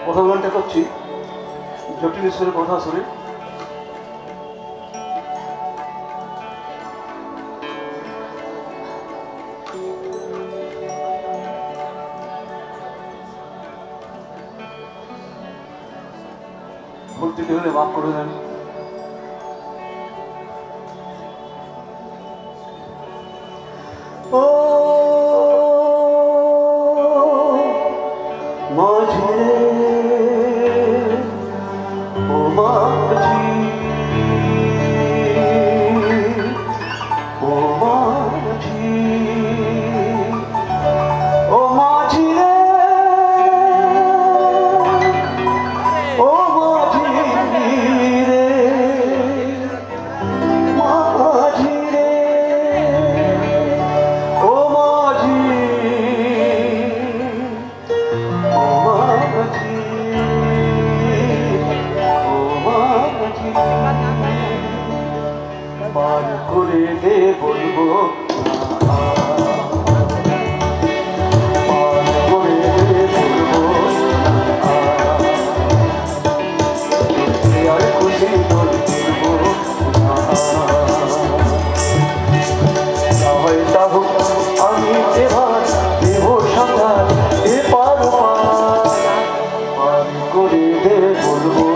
প্রথম গানটা করছি জটিল ঈশ্বরের কথা শুনে। ভুল ত্রুটি হলে মাফ করে দেন। ও মাঝে ও মাঝি ও মাঝি ও মাঝি রে ও মাঝি রে মাঝি রে ও মাঝি ও মাঝি পার করে দে বলবো পার করে দে বলবো আর খুশি বলবো তা হোক আমি এবার দেব সাঁতার এ পার পার করে দে বলবো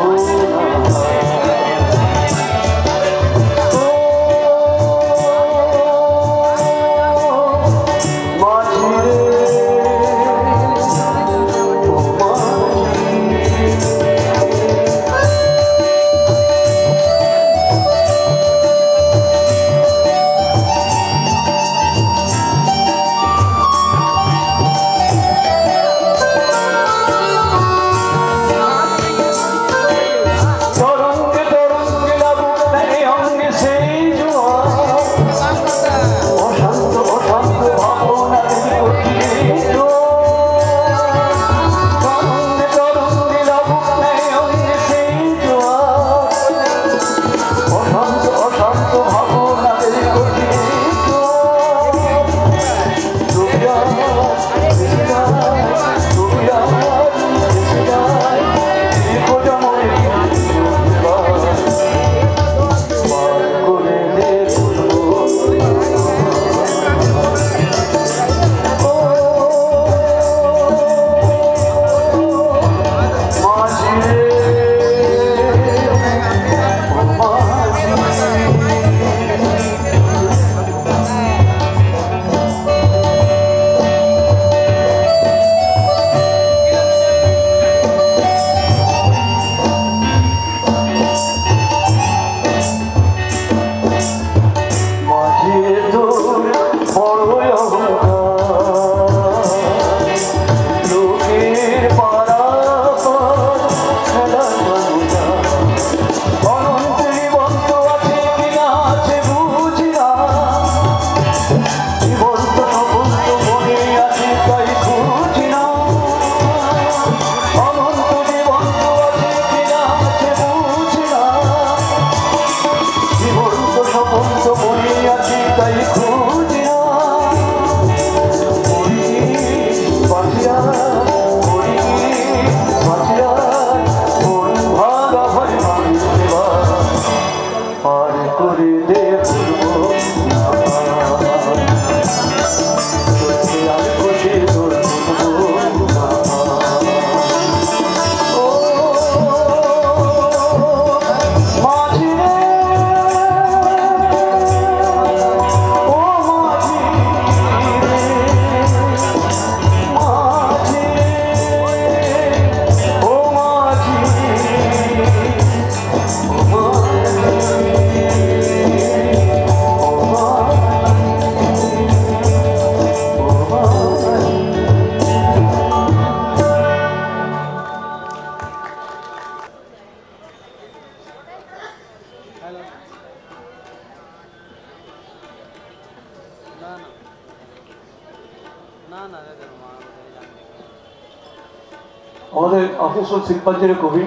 আমাদের অফিসল শিল্পাঞ্জলি কবি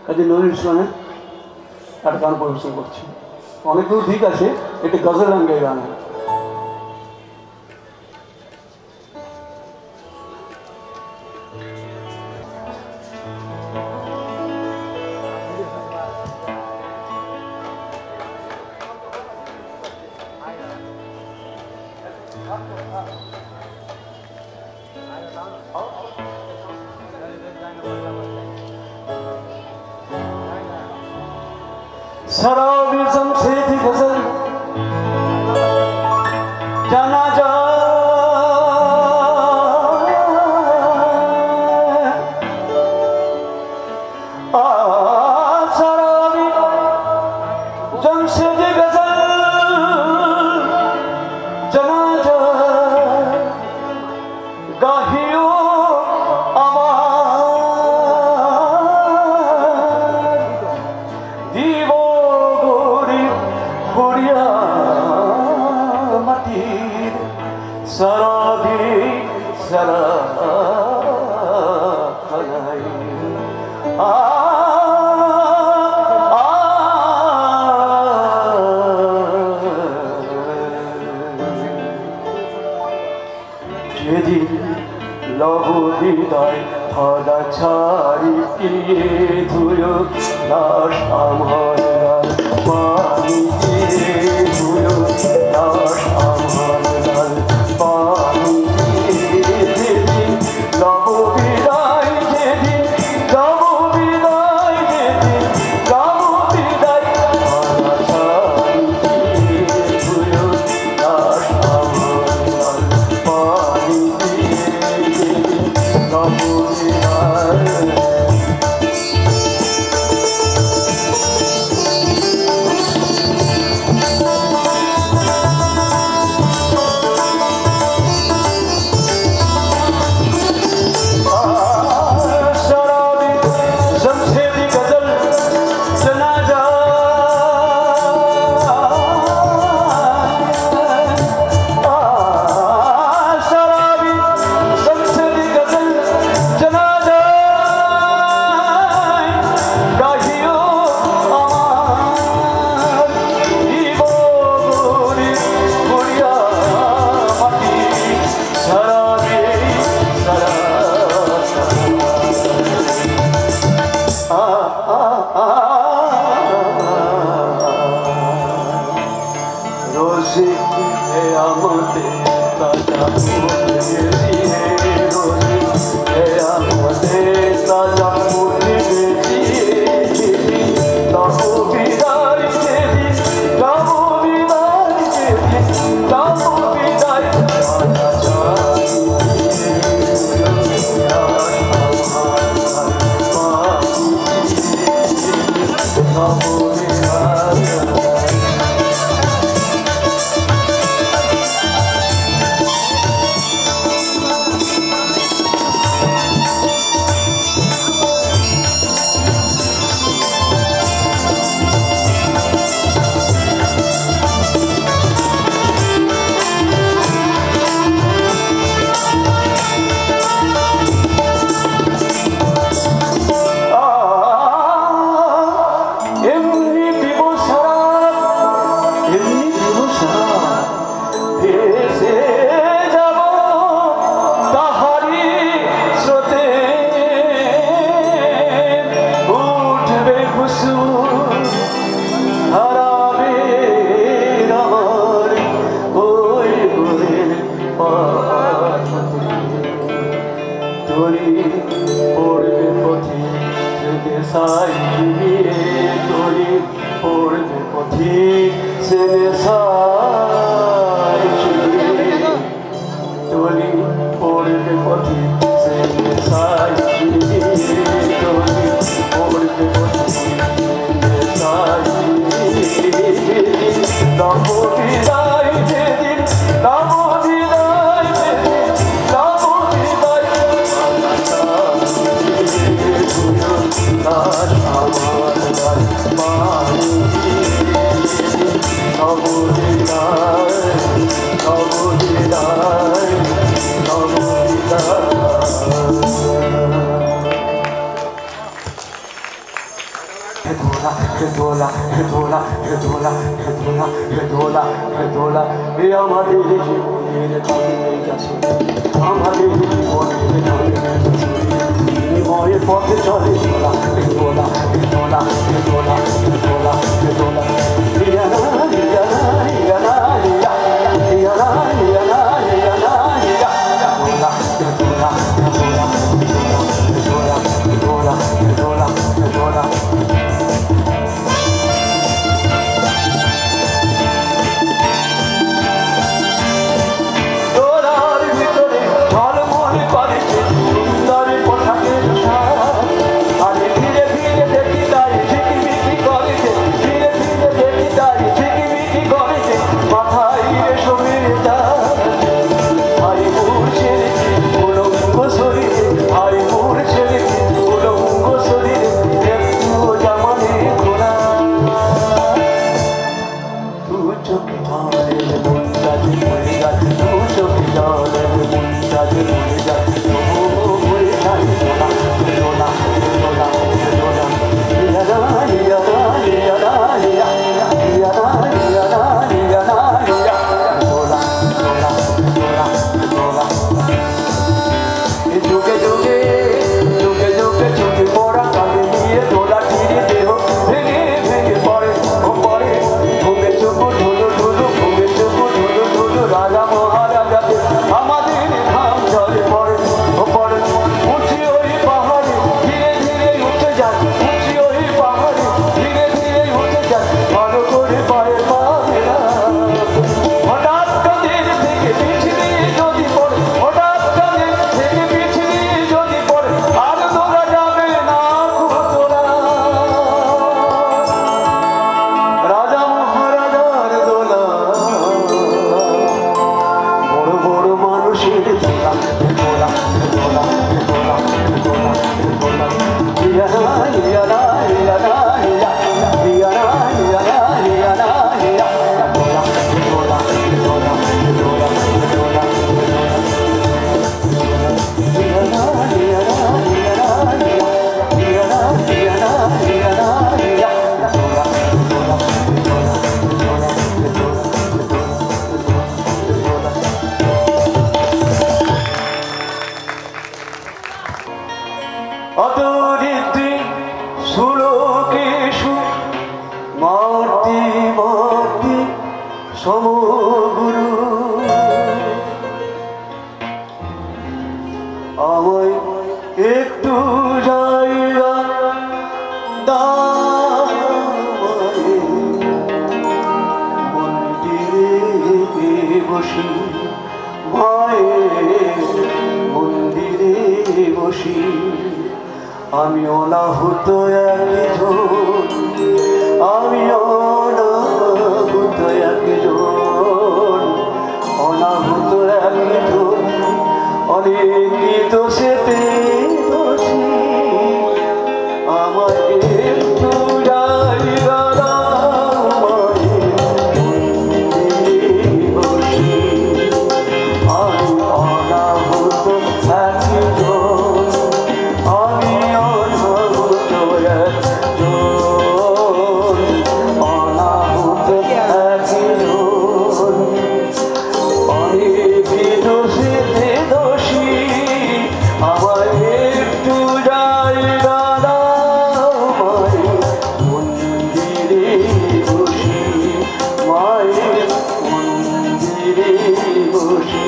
কাজী নজরুল ইসলামের একটা গান পরিবেশন করছি। অনেকগুলো ঠিক আছে, একটি গজল গান গাই গান। शराबी जमशेदी गजल जाना जा शराबी जमशेदी गजल जाना जा गाहियो शराबी शराब যেদিন লব হৃদয় ধরা ছাড়ি পিয়ে ধুলো লাশ আমার পানি দিয়ে ধুলো লাশ আমার পানি যেদিন লব বিদায় যেদিন লব বিদায় যেদিন লব বিদায় ধরা ছাড়ি পিয়ে ধুলো লাশ আমার পানি দিয়ে লব বিদায় একটু জায়গা দাওয়ারে মন্দিরে বসি মায়ের মন্দিরে বসি আমি অনাহুত একজন আমি অনাহুত একজন অনাহুত একজন অনেক দোষেতে দোষী আমার একটু জায়গা দাও বসি আমি অনাহুত একজন আমি অনাহুত একজন অনাহুত একজন অনেক দোষেতে দোষী আমার একটু জায়গা দাও মন্দিরে বসি মায়ের মন্দিরে বসি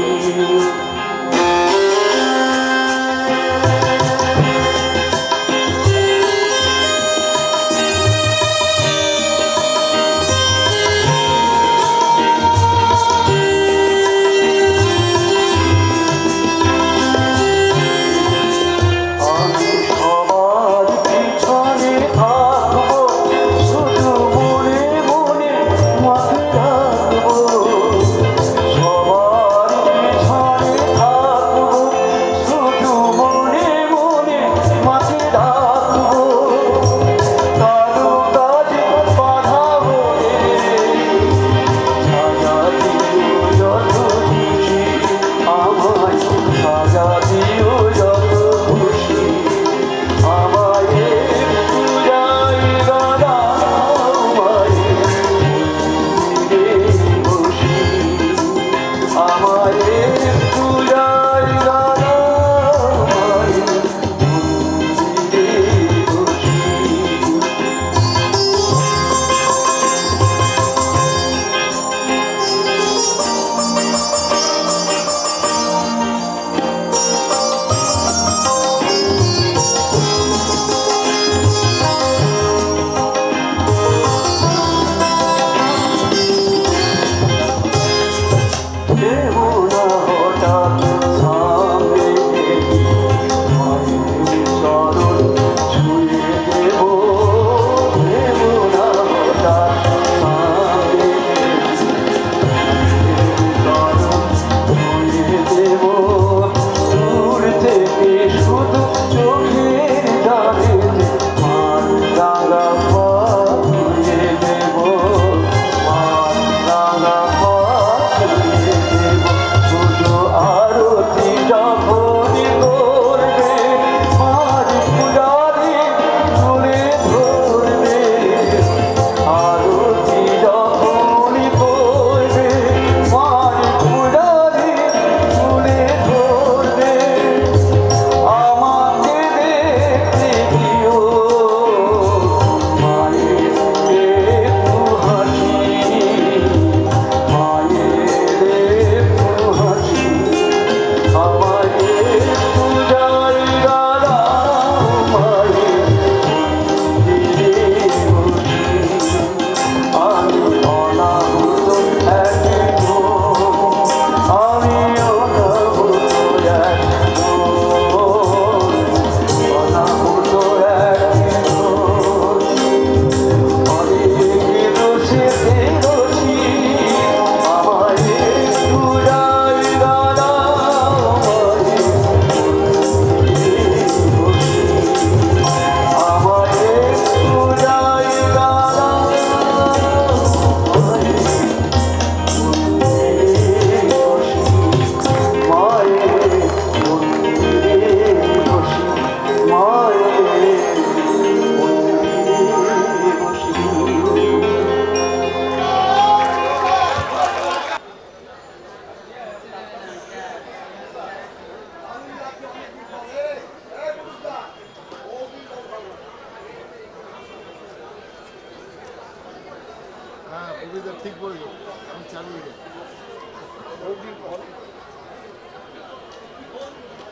ঠিক বলছো আমি চালু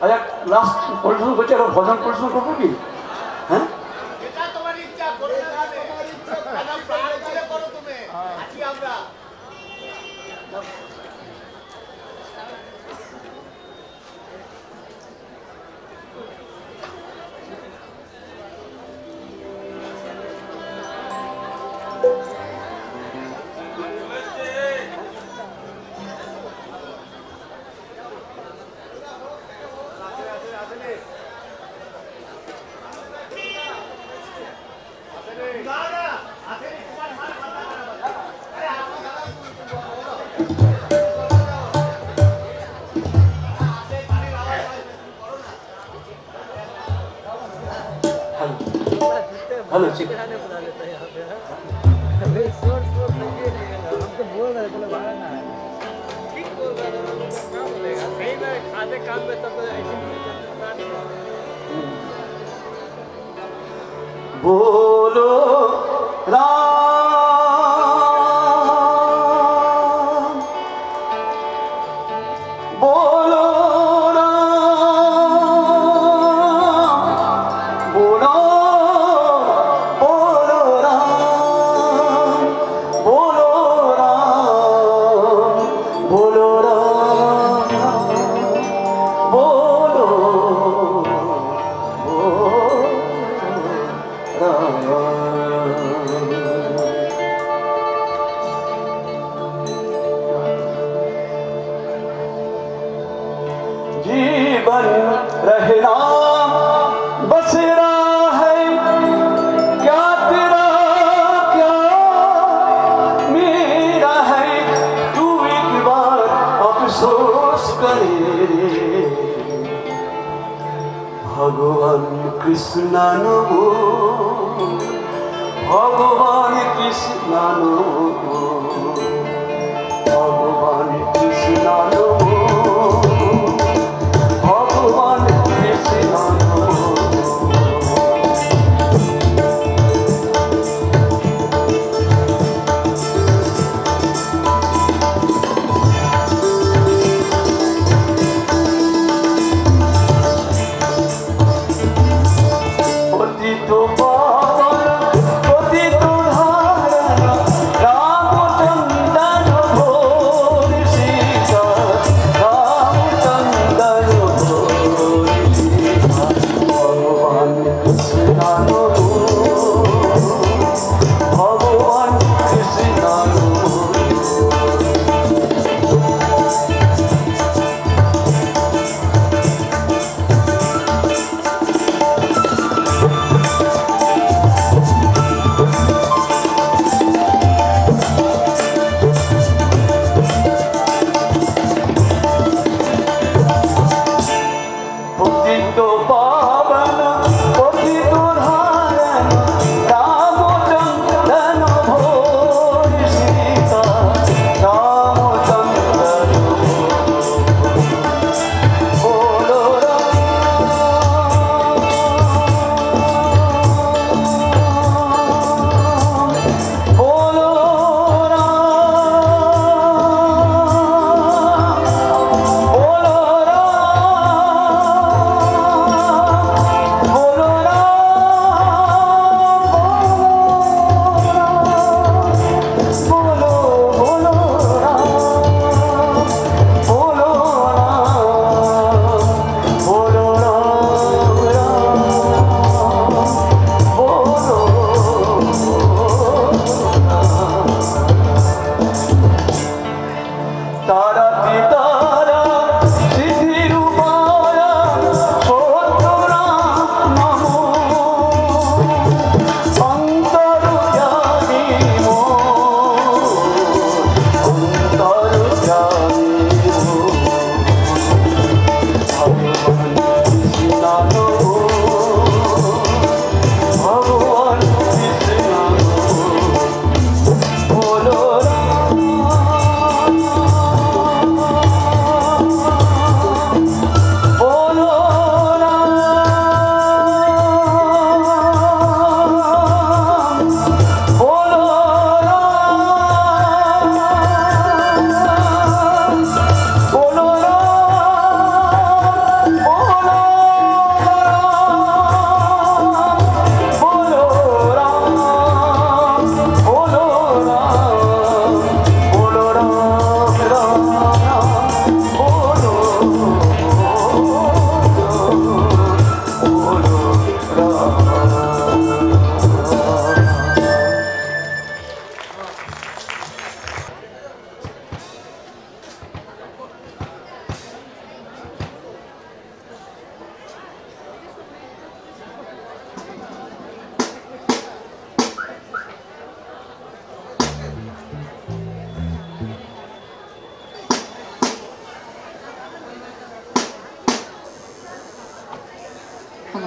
আচ্ছা লাস্ট পরিশ্রম করছি, একটা ভজন পরিশ্রম করবো কি? হ্যাঁ, हेलो ठीक है। बोलो राम, बोलो राम, बोलो बोलो राम, बोलो राम, बोलो राम, बोलो जीवन रहना बसरा है, क्या तेरा क्या मेरा है, तू एक बार अफसोस करे। भगवान कृष्ण नो, भगवान कृष्ण नो, भगवान कृष्ण नो, भगवान कृष्ण नो। पतित पावन पतित धारण, रामचंद्र भोर सीता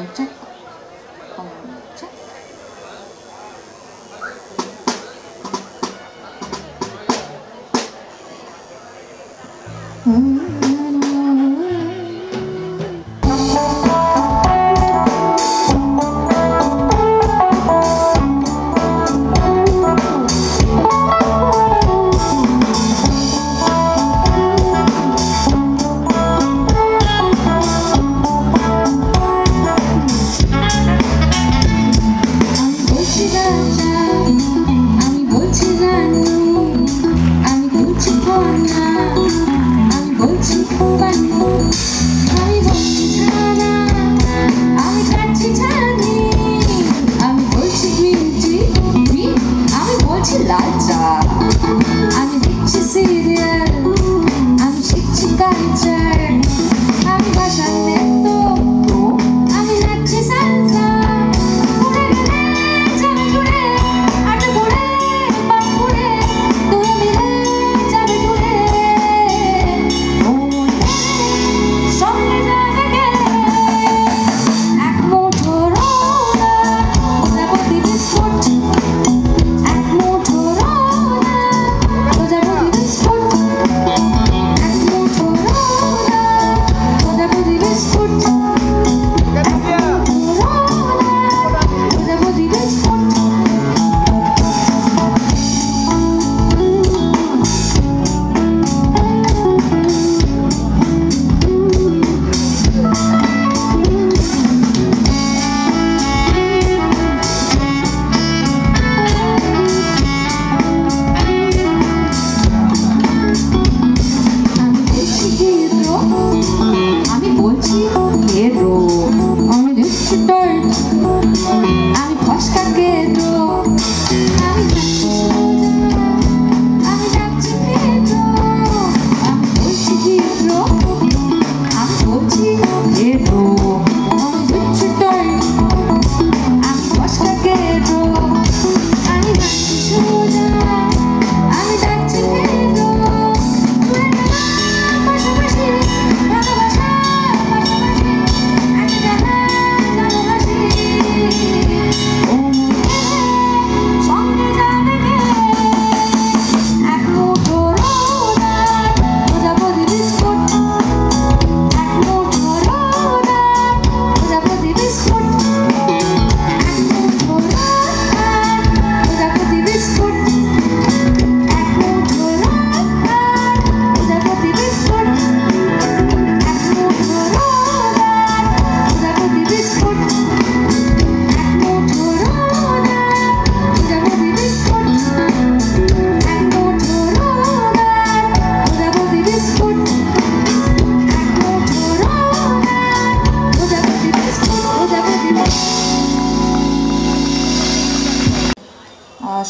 check. Check.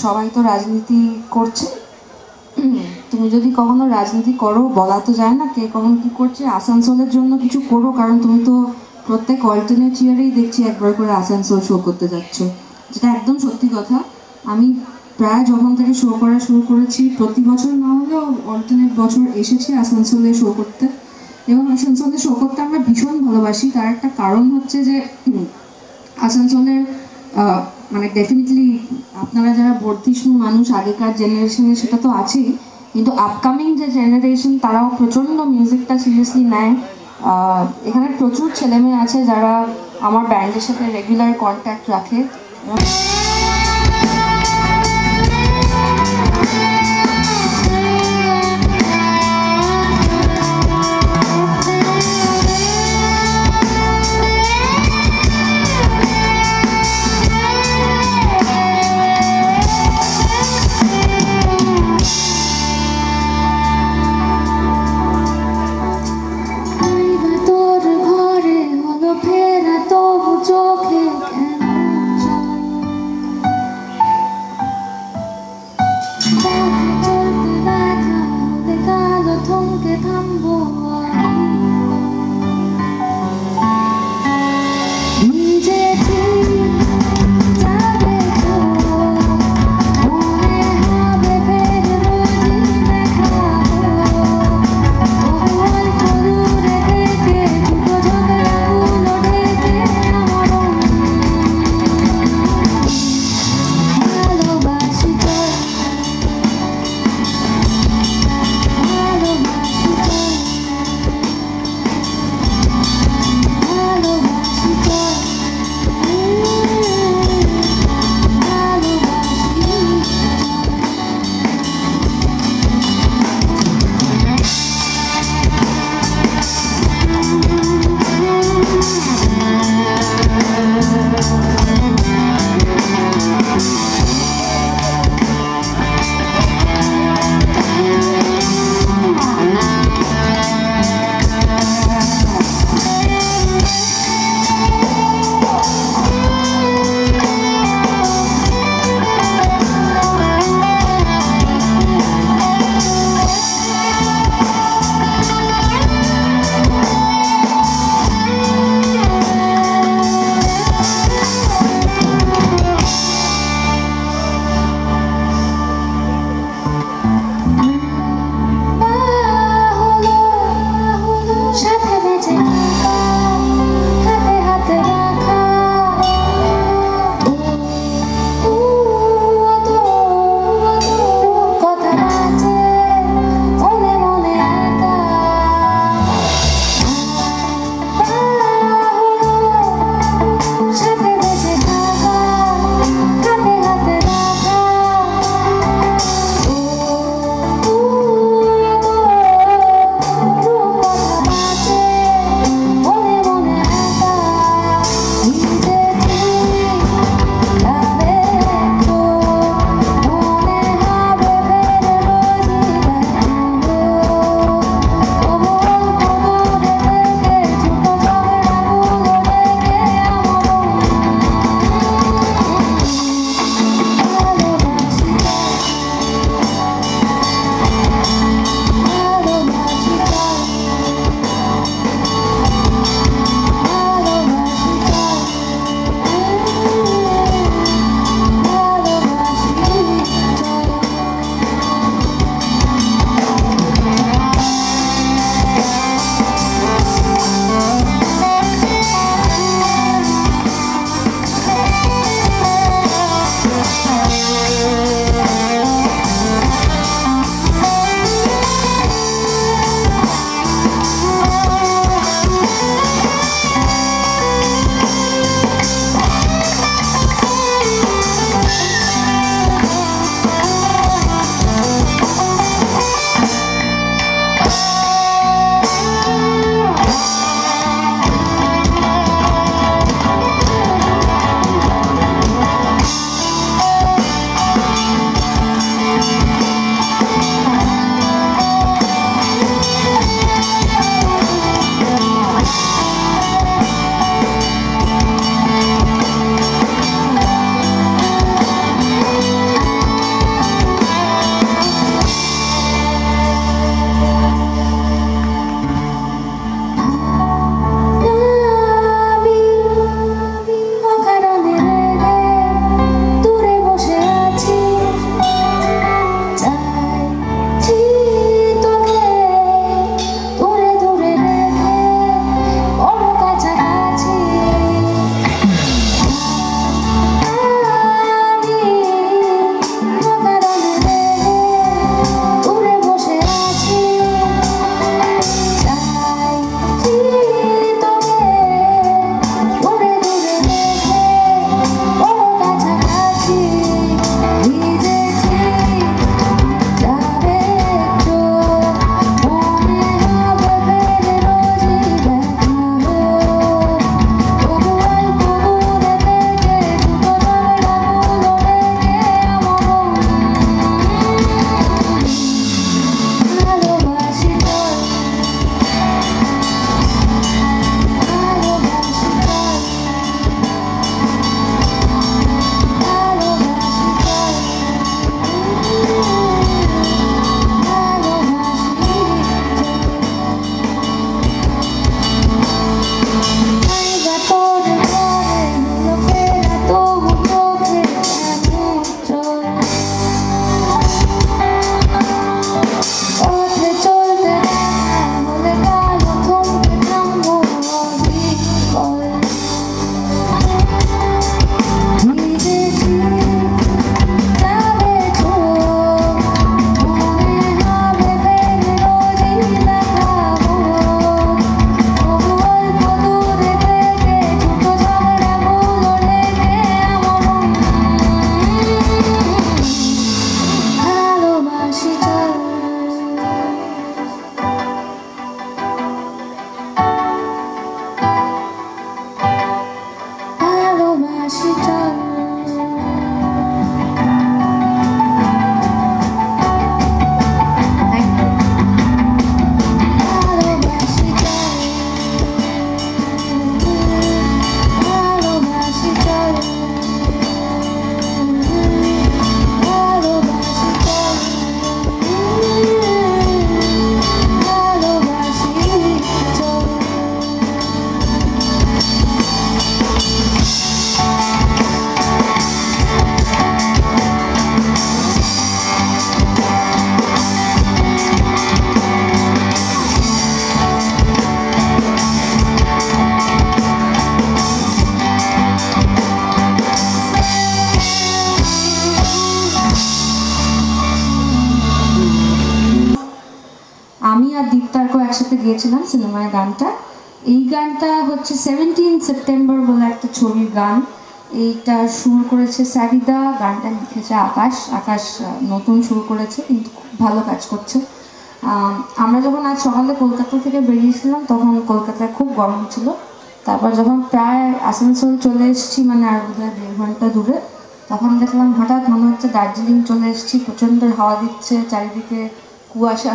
সবাই তো রাজনীতি করছে, তুমি যদি কখনো রাজনীতি করো বলা তো যায় না কে কখন কি করছে। আসানসোলের জন্য কিছু করো, কারণ তুমি তো প্রত্যেক অল্টারনেট ইয়ারেই দেখছি একবার করে আসানসোল শো করতে যাচ্ছ, যেটা একদম সত্যি কথা। আমি প্রায় যখন থেকে শো করা শুরু করেছি প্রতি বছর না হলেও অল্টারনেট বছর এসেছি আসানসোলে শো করতে, এবং আসানসোলে শো করতে আমরা ভীষণ ভালোবাসি। তার একটা কারণ হচ্ছে যে আসানসোলের মানে ডেফিনেটলি আপনারা যারা বর্ধিষ্ণু মানুষ আগেকার জেনারেশনে সেটা তো আছেই, কিন্তু আপকামিং যে জেনারেশন তারাও প্রচণ্ড মিউজিকটা সিরিয়াসলি নেয়। এখানে প্রচুর ছেলেমেয়ে আছে যারা আমার ব্যান্ডের সাথে রেগুলার কন্ট্যাক্ট রাখে। সাথে গিয়েছিলাম সিনেমার গানটা। এই গানটা হচ্ছে 17 সেপ্টেম্বর বলে একটা ছবির গান। এইটা সুর করেছে সাবিদা, গানটা লিখেছে আকাশ। আকাশ নতুন শুরু করেছে কিন্তু খুব ভালো কাজ করছে। আমরা যখন আজ সকালে কলকাতা থেকে বেরিয়েছিলাম তখন কলকাতায় খুব গরম ছিল। তারপর যখন প্রায় আসানসোল চলে এসেছি, মানে আর বোধহয় 1.5 ঘন্টা দূরে, তখন দেখলাম হঠাৎ মনে হচ্ছে দার্জিলিং চলে এসেছি। প্রচণ্ড হাওয়া দিচ্ছে, চারিদিকে কুয়াশা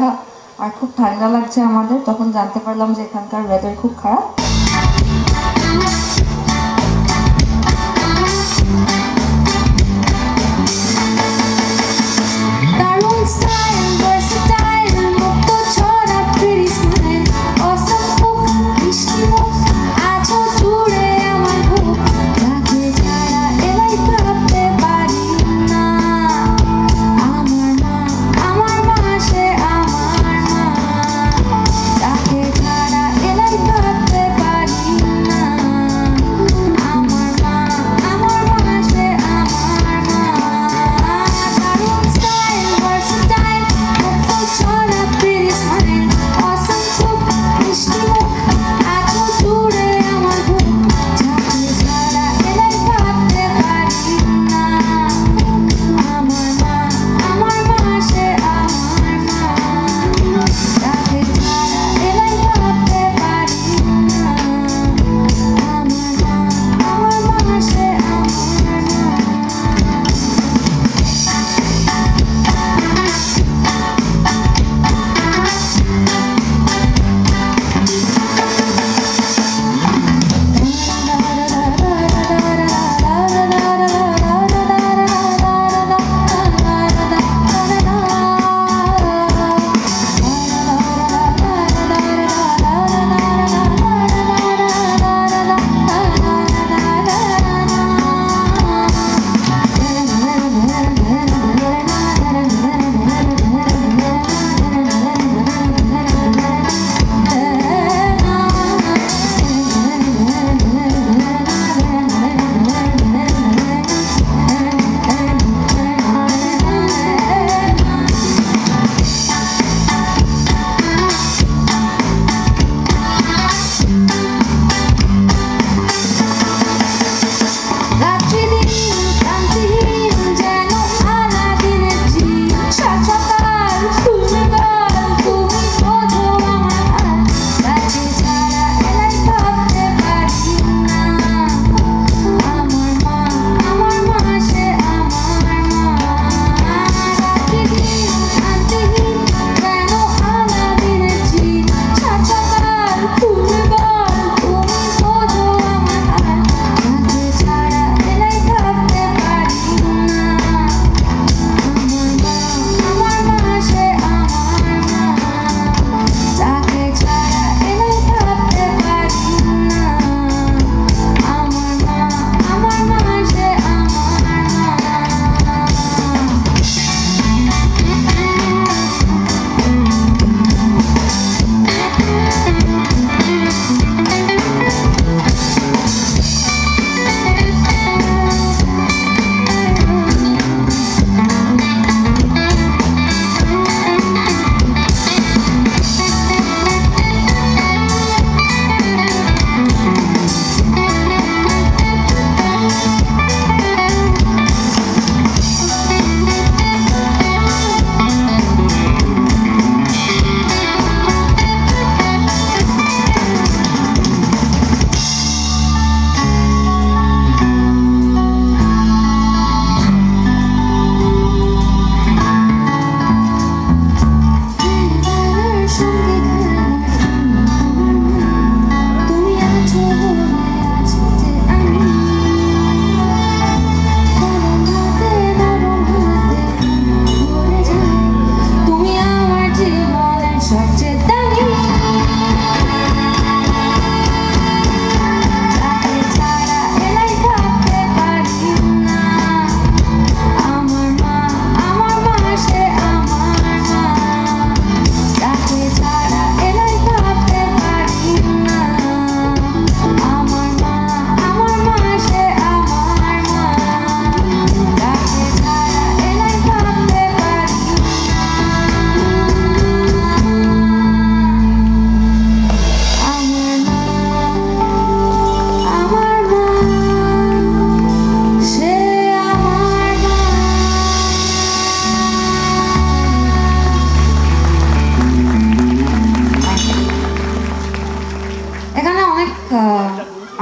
আর খুব ঠান্ডা লাগছে আমাদের। তখন জানতে পারলাম যে এখানকার ওয়েদার খুব খারাপ।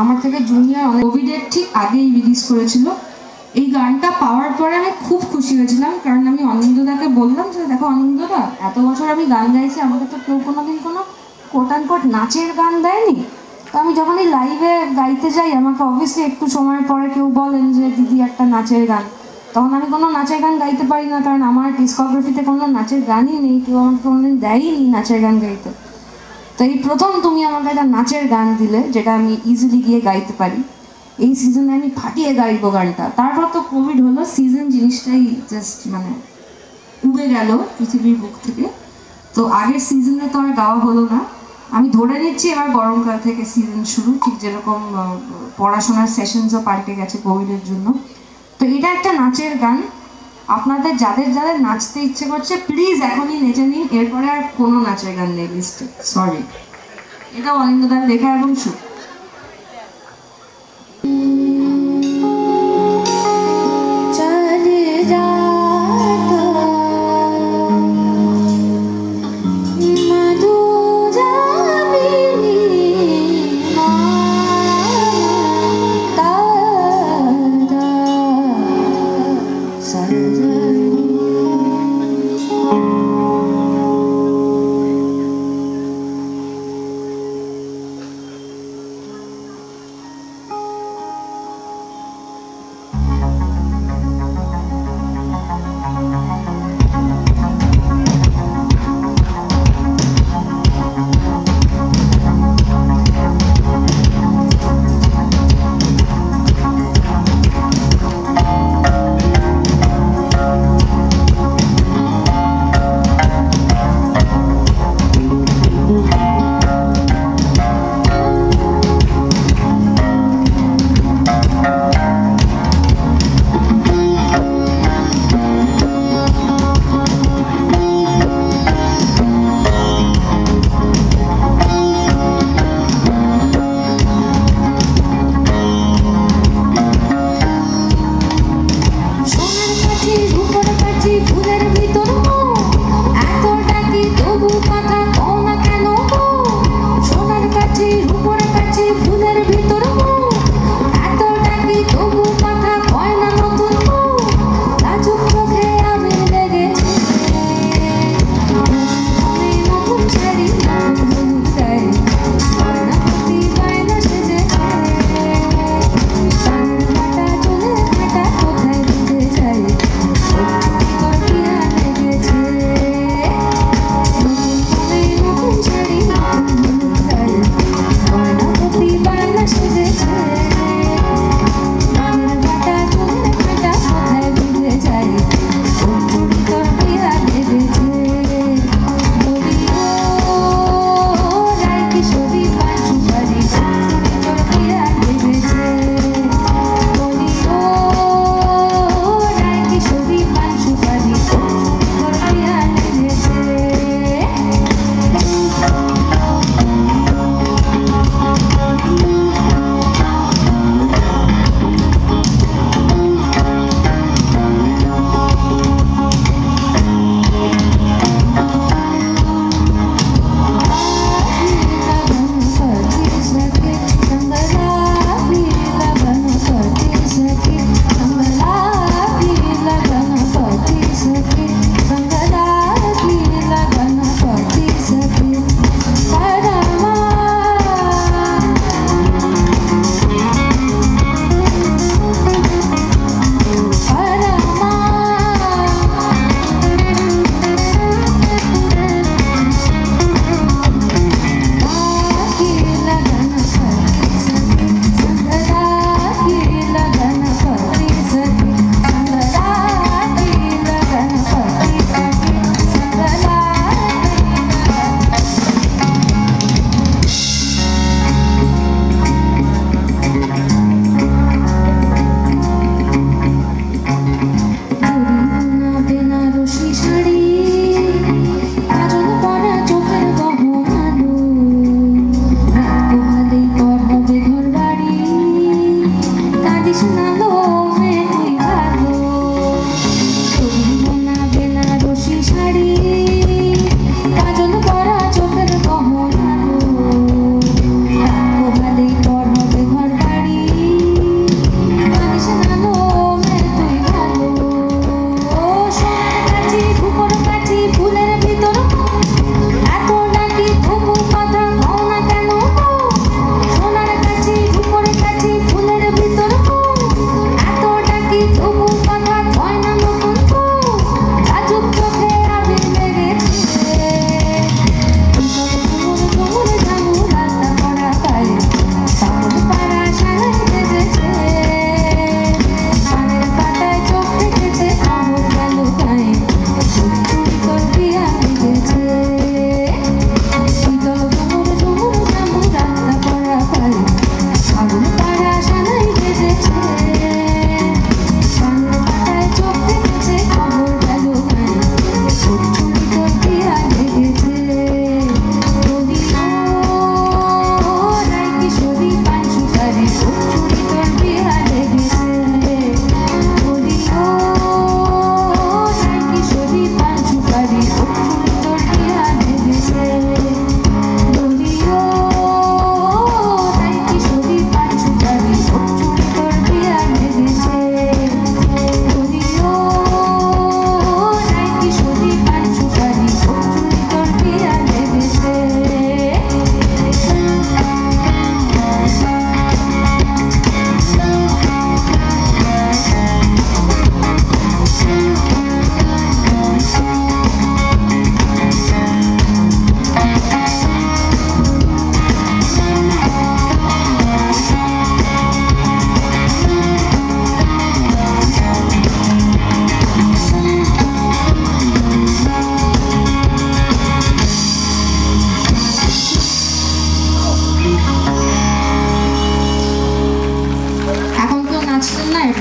আমার থেকে জুনিয়র অনেক কোভিডের ঠিক আগেই রিলিজ করেছিল। এই গানটা পাওয়ার পরে আমি খুব খুশি হয়েছিলাম, কারণ আমি অনিন্দদাকে বললাম যে দেখো অনিন্দদা, এত বছর আমি গান গাইছি, আমাকে তো কেউ কোনোদিন কোনো কোট অ্যান্ড কোট নাচের গান দেয়নি। তো আমি যখন এই লাইভে গাইতে যাই, আমাকে অবভিয়াসলি একটু সময়ের পরে কেউ বলেন যে দিদি একটা নাচের গান, তখন আমি কোনো নাচের গান গাইতে পারি না, কারণ আমার ডিসকোগ্রাফিতে কোনো নাচের গানই নেই, কেউ আমাকে কোনোদিন দেয়নি নাচের গান গাইতে। তো এই প্রথম তুমি আমাকে একটা নাচের গান দিলে, যেটা আমি ইজিলি গিয়ে গাইতে পারি। এই সিজনে আমি ফাটিয়ে গাইবো গানটা। তারপর তো কোভিড হলো, সিজন জিনিসটাই জাস্ট মানে উবে গেল পৃথিবীর বুক থেকে। তো আগের সিজনে তো আর গাওয়া হলো না। আমি ধরে নিচ্ছি এবার গরমকাল থেকে সিজন শুরু, ঠিক যেরকম পড়াশোনার সেশনসও পাল্টে গেছে কোভিডের জন্য। তো এটা একটা নাচের গান, আপনাদের যাদের যাদের নাচতে ইচ্ছে করছে প্লিজ এখনই নেচে নিন, এরপরে আর কোনো নাচের গান নেই লিস্টে, সরি। এটা অনিন্দদার লেখা এবং সুর।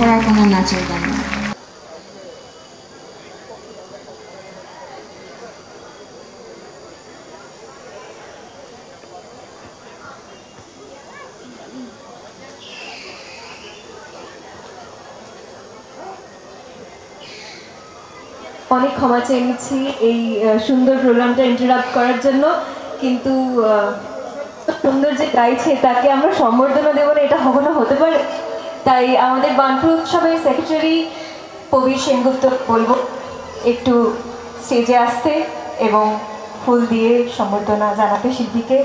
এরপর আর কোনো নাচের গান না। অনেক ক্ষমা চেয়ে নিচ্ছি এই সুন্দর প্রোগ্রামটা ইন্টারাপ্ট করার জন্য, কিন্তু সুন্দর যে গাইছে তাকে আমরা সম্বর্ধনা দেবো না, এটা কখনো হতে পারে? তাই আমাদের বানপুর উৎসবের সেক্রেটারি প্রবীর সেনগুপ্ত বলবো একটু স্টেজে আসতে এবং ফুল দিয়ে সম্বর্ধনা জানাতে শিল্পীকে।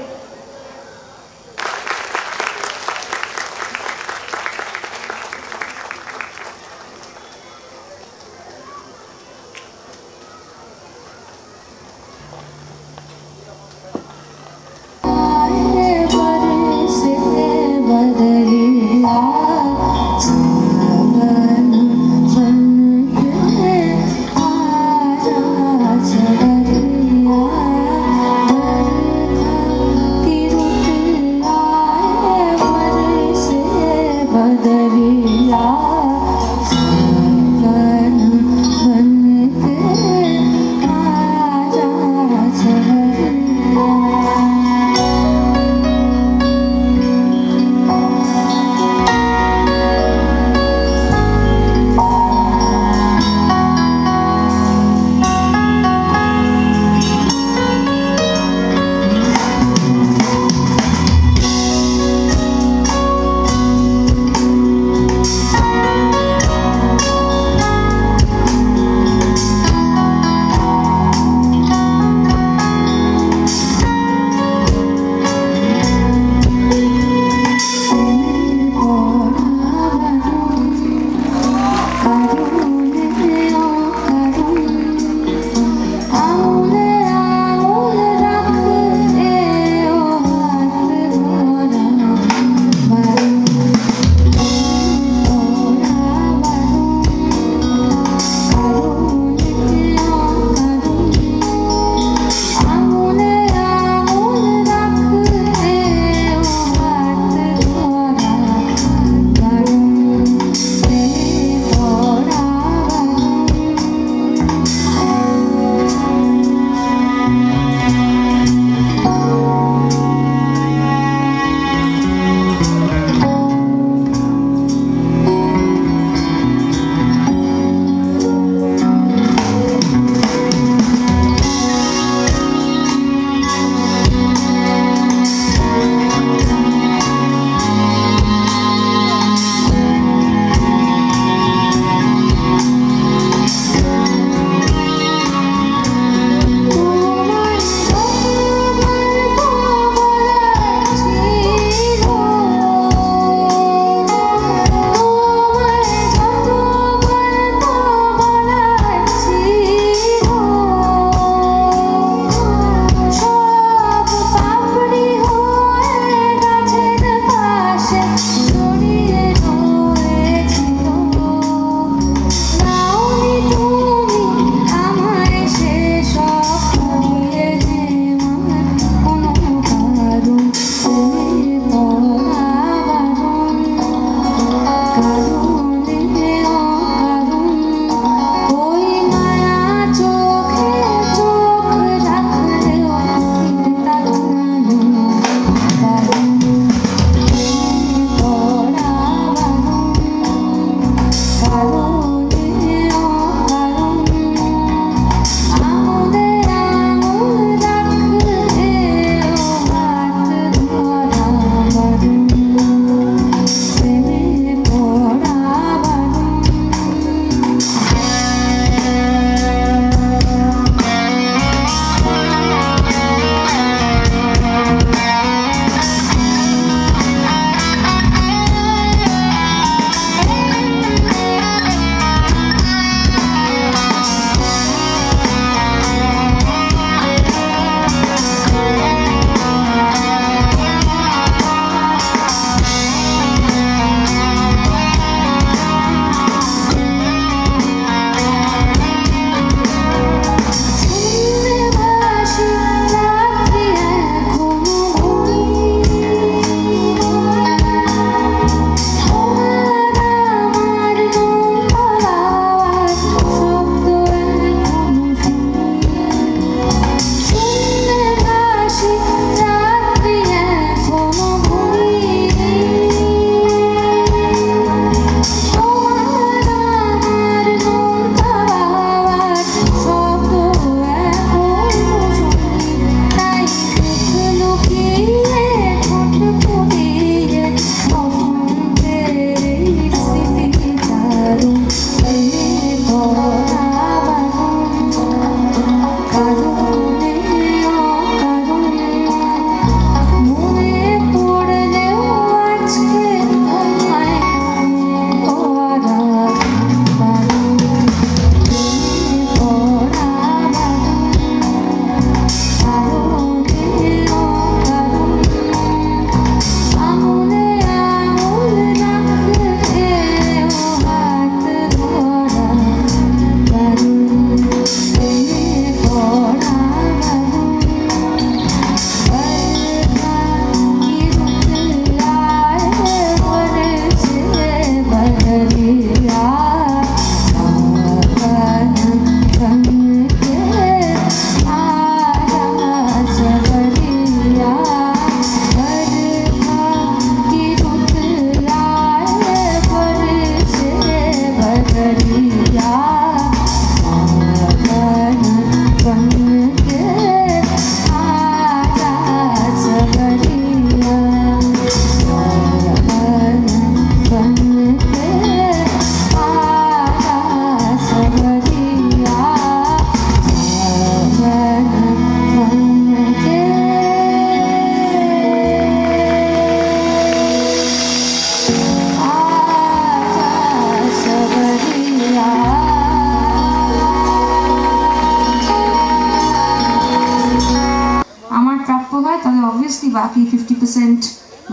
100%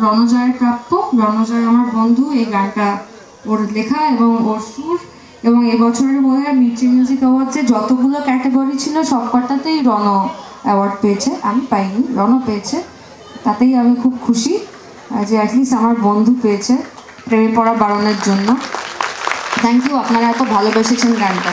রণজয়ের প্রাপ্য। রণজয় আমার বন্ধু, এই গানটা ওর লেখা এবং ওর সুর। এবং এবছরের বোধহয় মির্চি মিউজিক অ্যাওয়ার্ডসে যতগুলো ক্যাটাগরি ছিল সবকটাতেই রণ অ্যাওয়ার্ড পেয়েছে, আমি পাইনি, রণ পেয়েছে। তাতেই আমি খুব খুশি যে অ্যাটলিস্ট আমার বন্ধু পেয়েছে প্রেমে পড়া বারণের জন্য। থ্যাংক ইউ, আপনারা এত ভালোবেসেছেন গানটা।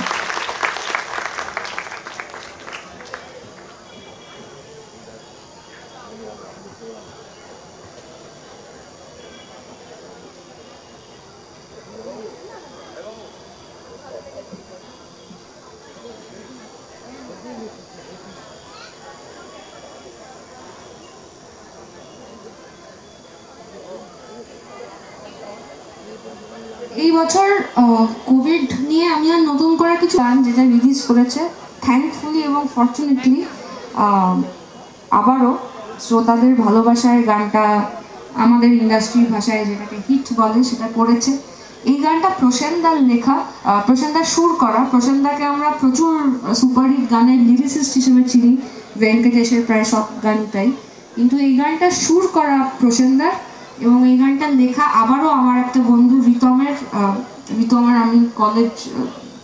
এই বছর কোভিড নিয়ে আমি আর নতুন করে কিছু গান যেটা রিলিজ করেছে, থ্যাঙ্কফুলি এবং ফর্চুনেটলি আবারও শ্রোতাদের ভালোবাসায় গানটা আমাদের ইন্ডাস্ট্রির ভাষায় যেটাকে হিট বলে সেটা করেছে। এই গানটা প্রসেনদার লেখা, প্রসেনদার সুর করা। প্রসেনদাকে আমরা প্রচুর সুপারহিট গানের লিরিসিস্ট হিসেবে চিনি, ভেঙ্কটেশের প্রায় সব গানই তাই, কিন্তু এই গানটা সুর করা প্রসেনদার এবং এই গানটা লেখা আবারও আমার একটা বন্ধু রিতমের। রিতমের আমি কলেজ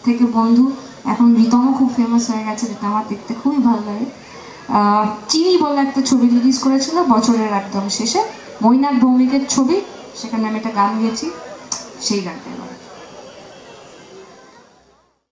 থেকে বন্ধু, এখন রিতমও খুব ফেমাস হয়ে গেছে, যেটা আমার দেখতে খুবই ভালো লাগে। চিনি বলে একটা ছবি রিলিজ করেছিল বছরের একদম শেষে, মৈনাক ভৌমিকের ছবি, সেখানে আমি একটা গান গেয়েছি, সেই গানটা এবার